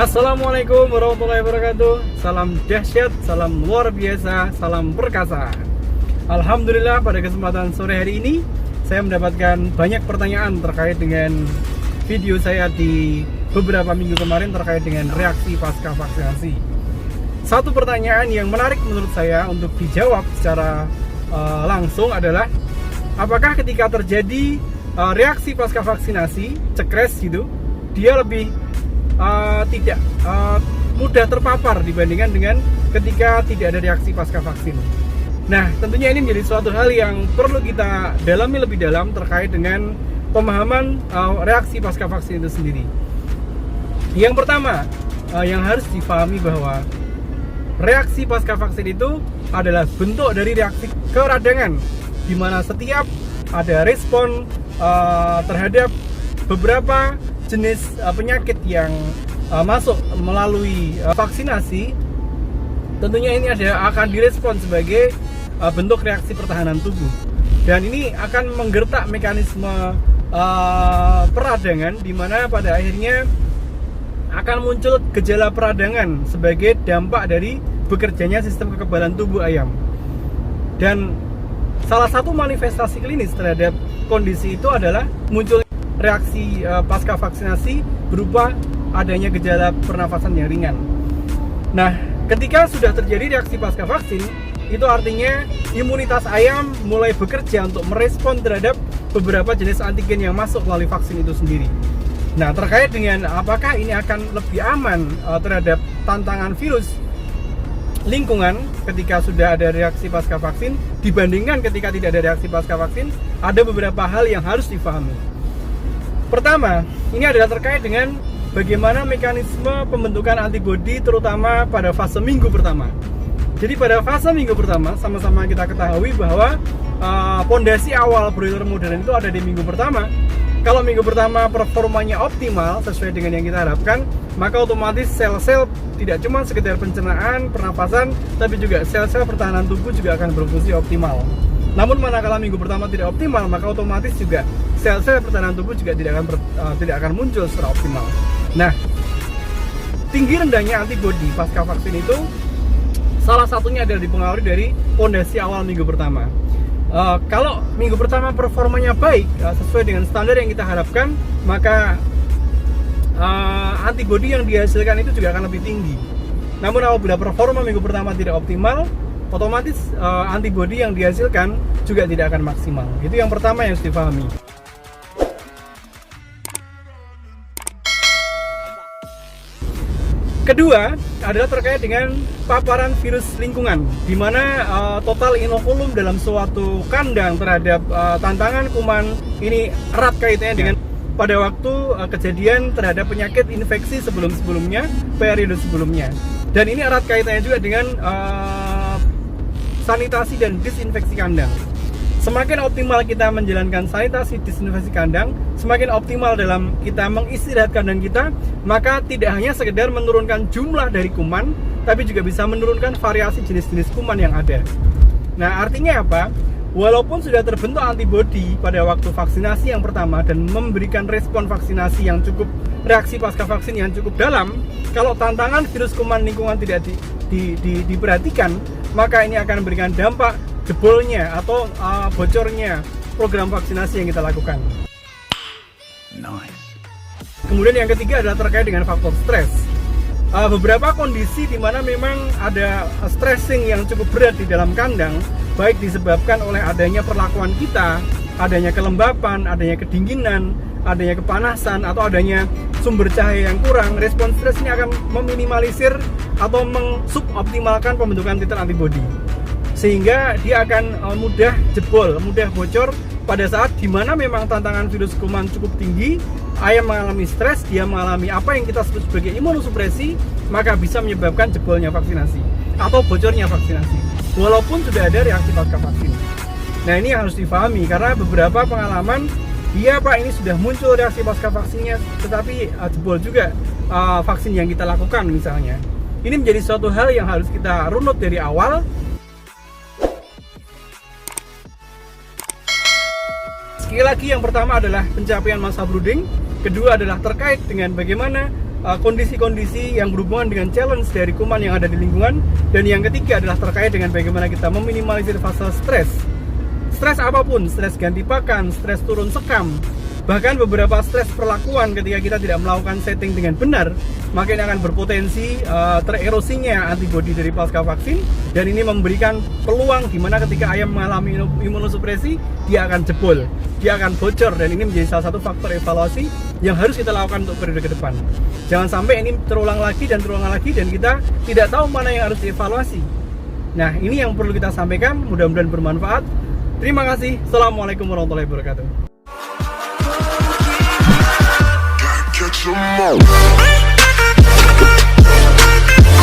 Assalamualaikum warahmatullahi wabarakatuh. Salam dahsyat, salam luar biasa, salam perkasa. Alhamdulillah pada kesempatan sore hari ini saya mendapatkan banyak pertanyaan terkait dengan video saya di beberapa minggu kemarin terkait dengan reaksi pasca vaksinasi. Satu pertanyaan yang menarik menurut saya untuk dijawab secara langsung adalah apakah ketika terjadi reaksi pasca vaksinasi, cekres gitu, dia lebih tidak mudah terpapar dibandingkan dengan ketika tidak ada reaksi pasca vaksin. Nah, tentunya ini menjadi suatu hal yang perlu kita dalami lebih dalam terkait dengan pemahaman reaksi pasca vaksin itu sendiri. Yang pertama, yang harus dipahami bahwa reaksi pasca vaksin itu adalah bentuk dari reaksi keradangan, di mana setiap ada respon terhadap beberapa jenis penyakit yang masuk melalui vaksinasi. Tentunya ini akan direspon sebagai bentuk reaksi pertahanan tubuh, dan ini akan menggertak mekanisme peradangan, di mana pada akhirnya akan muncul gejala peradangan sebagai dampak dari bekerjanya sistem kekebalan tubuh ayam. Dan salah satu manifestasi klinis terhadap kondisi itu adalah muncul reaksi pasca vaksinasi berupa adanya gejala pernafasan yang ringan. Nah, ketika sudah terjadi reaksi pasca vaksin, itu artinya imunitas ayam mulai bekerja untuk merespon terhadap beberapa jenis antigen yang masuk melalui vaksin itu sendiri. Nah, terkait dengan apakah ini akan lebih aman terhadap tantangan virus lingkungan ketika sudah ada reaksi pasca vaksin dibandingkan ketika tidak ada reaksi pasca vaksin, ada beberapa hal yang harus dipahami. Pertama, ini adalah terkait dengan bagaimana mekanisme pembentukan antibodi terutama pada fase minggu pertama. Jadi pada fase minggu pertama, sama-sama kita ketahui bahwa pondasi awal broiler modern itu ada di minggu pertama. Kalau minggu pertama performanya optimal sesuai dengan yang kita harapkan, maka otomatis sel-sel tidak cuma sekedar pencernaan, pernapasan, tapi juga sel-sel pertahanan tubuh juga akan berfungsi optimal. Namun manakala minggu pertama tidak optimal, maka otomatis juga sel-sel pertahanan tubuh juga tidak akan muncul secara optimal. Nah, tinggi rendahnya antibodi pasca vaksin itu salah satunya adalah dipengaruhi dari pondasi awal minggu pertama. Kalau minggu pertama performanya baik sesuai dengan standar yang kita harapkan, maka antibodi yang dihasilkan itu juga akan lebih tinggi. Namun apabila performa minggu pertama tidak optimal, otomatis antibodi yang dihasilkan juga tidak akan maksimal. Itu yang pertama yang harus dipahami. Kedua adalah terkait dengan paparan virus lingkungan, di mana total inokulum dalam suatu kandang terhadap tantangan kuman ini erat kaitannya dengan pada waktu kejadian terhadap penyakit infeksi sebelumnya, periode sebelumnya. Dan ini erat kaitannya juga dengan sanitasi dan disinfeksi kandang. Semakin optimal kita menjalankan sanitasi disinfeksi kandang, semakin optimal dalam kita mengistirahat kandang kita, maka tidak hanya sekedar menurunkan jumlah dari kuman, tapi juga bisa menurunkan variasi jenis-jenis kuman yang ada. Nah, artinya apa? Walaupun sudah terbentuk antibodi pada waktu vaksinasi yang pertama dan memberikan respon vaksinasi yang cukup, reaksi pasca vaksin yang cukup dalam, kalau tantangan virus kuman lingkungan tidak diperhatikan, maka ini akan memberikan dampak jebolnya atau bocornya program vaksinasi yang kita lakukan. Nice. Kemudian yang ketiga adalah terkait dengan faktor stres. Beberapa kondisi di mana memang ada stressing yang cukup berat di dalam kandang, baik disebabkan oleh adanya perlakuan kita, adanya kelembapan, adanya kedinginan, adanya kepanasan, atau adanya sumber cahaya yang kurang. Respon stres ini akan meminimalisir atau mensuboptimalkan pembentukan titer antibodi, sehingga dia akan mudah jebol, mudah bocor pada saat dimana memang tantangan virus kuman cukup tinggi, ayam mengalami stres, dia mengalami apa yang kita sebut sebagai imunosupresi, maka bisa menyebabkan jebolnya vaksinasi atau bocornya vaksinasi, walaupun sudah ada reaksi pasca vaksin. Nah, ini yang harus difahami, karena beberapa pengalaman, iya Pak, ini sudah muncul reaksi pasca vaksinnya, tetapi jebol juga vaksin yang kita lakukan misalnya. Ini menjadi suatu hal yang harus kita runut dari awal. Sekali lagi, yang pertama adalah pencapaian masa brooding, kedua adalah terkait dengan bagaimana kondisi-kondisi yang berhubungan dengan challenge dari kuman yang ada di lingkungan. Dan yang ketiga adalah terkait dengan bagaimana kita meminimalisir fase stres. Stres apapun, stres ganti pakan, stres turun sekam, bahkan beberapa stres perlakuan ketika kita tidak melakukan setting dengan benar, maka ini akan berpotensi tererosinya antibodi dari pasca vaksin. Dan ini memberikan peluang di mana ketika ayam mengalami imunosupresi, dia akan jebol, dia akan bocor. Dan ini menjadi salah satu faktor evaluasi yang harus kita lakukan untuk periode ke depan. Jangan sampai ini terulang lagi dan kita tidak tahu mana yang harus dievaluasi. Nah, ini yang perlu kita sampaikan, mudah-mudahan bermanfaat. Terima kasih. Assalamualaikum warahmatullahi wabarakatuh.